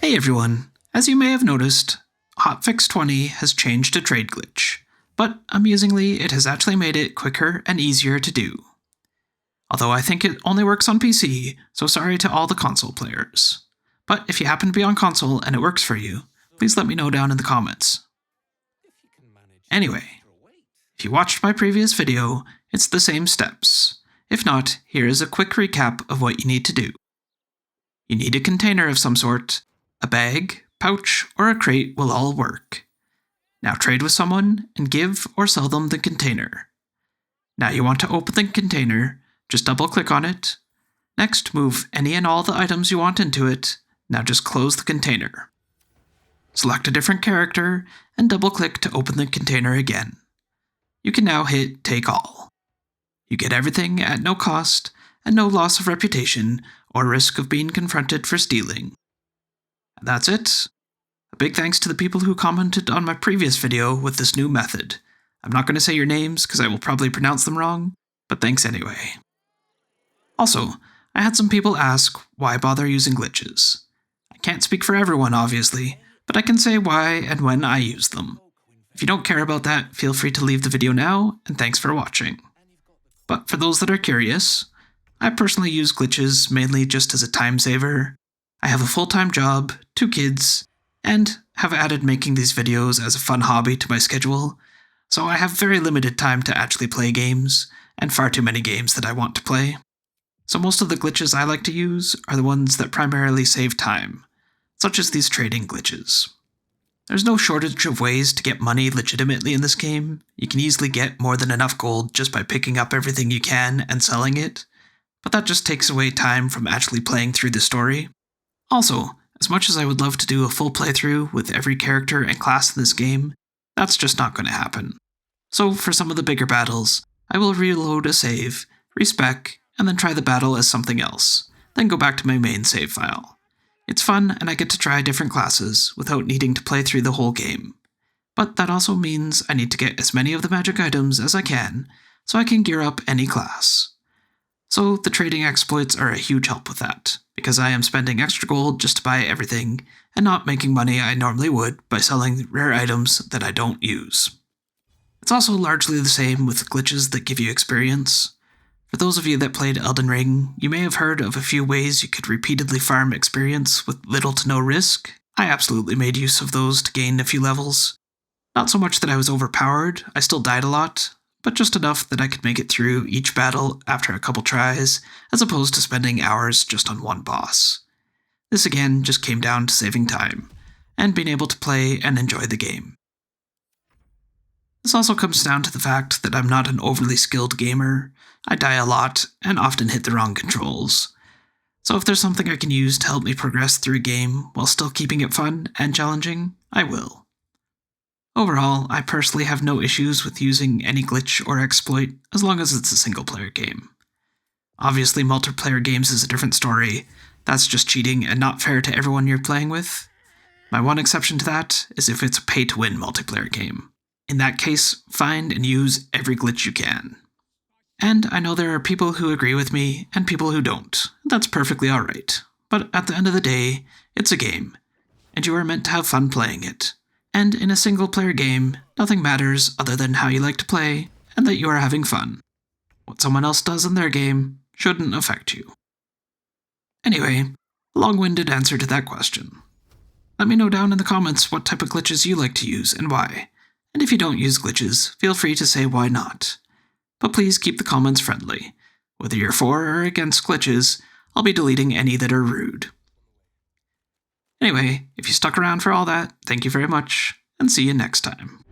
Hey everyone, as you may have noticed, Hotfix 20 has changed a trade glitch, but amusingly it has actually made it quicker and easier to do. Although I think it only works on PC, so sorry to all the console players. But if you happen to be on console and it works for you, please let me know down in the comments. Anyway, if you watched my previous video, it's the same steps. If not, here is a quick recap of what you need to do. You need a container of some sort. A bag, pouch, or a crate will all work. Now trade with someone and give or sell them the container. Now you want to open the container, just double click on it. Next, move any and all the items you want into it. Now just close the container. Select a different character and double click to open the container again. You can now hit Take All. You get everything at no cost and no loss of reputation or risk of being confronted for stealing. And that's it. A big thanks to the people who commented on my previous video with this new method. I'm not going to say your names because I will probably pronounce them wrong, but thanks anyway. Also, I had some people ask why bother using glitches. I can't speak for everyone obviously, but I can say why and when I use them. If you don't care about that, feel free to leave the video now, and thanks for watching. But for those that are curious, I personally use glitches mainly just as a time saver. I have a full-time job, 2 kids, and have added making these videos as a fun hobby to my schedule, so I have very limited time to actually play games, and far too many games that I want to play. So most of the glitches I like to use are the ones that primarily save time, such as these trading glitches. There's no shortage of ways to get money legitimately in this game. You can easily get more than enough gold just by picking up everything you can and selling it, but that just takes away time from actually playing through the story. Also, as much as I would love to do a full playthrough with every character and class in this game, that's just not going to happen. So for some of the bigger battles, I will reload a save, respec, and then try the battle as something else, then go back to my main save file. It's fun and I get to try different classes without needing to play through the whole game. But that also means I need to get as many of the magic items as I can, so I can gear up any class. So the trading exploits are a huge help with that, because I am spending extra gold just to buy everything, and not making money I normally would by selling rare items that I don't use. It's also largely the same with glitches that give you experience. For those of you that played Elden Ring, you may have heard of a few ways you could repeatedly farm experience with little to no risk. I absolutely made use of those to gain a few levels. Not so much that I was overpowered, I still died a lot, but just enough that I could make it through each battle after a couple tries, as opposed to spending hours just on one boss. This again just came down to saving time, and being able to play and enjoy the game. This also comes down to the fact that I'm not an overly skilled gamer. I die a lot, and often hit the wrong controls. So if there's something I can use to help me progress through a game while still keeping it fun and challenging, I will. Overall, I personally have no issues with using any glitch or exploit as long as it's a single-player game. Obviously, multiplayer games is a different story. That's just cheating and not fair to everyone you're playing with. My one exception to that is if it's a pay-to-win multiplayer game. In that case, find and use every glitch you can. And I know there are people who agree with me and people who don't. That's perfectly alright. But at the end of the day, it's a game, and you are meant to have fun playing it. And in a single-player game, nothing matters other than how you like to play and that you are having fun. What someone else does in their game shouldn't affect you. Anyway, a long-winded answer to that question. Let me know down in the comments what type of glitches you like to use and why. And if you don't use glitches, feel free to say why not. But please keep the comments friendly. Whether you're for or against glitches, I'll be deleting any that are rude. Anyway, if you stuck around for all that, thank you very much, and see you next time.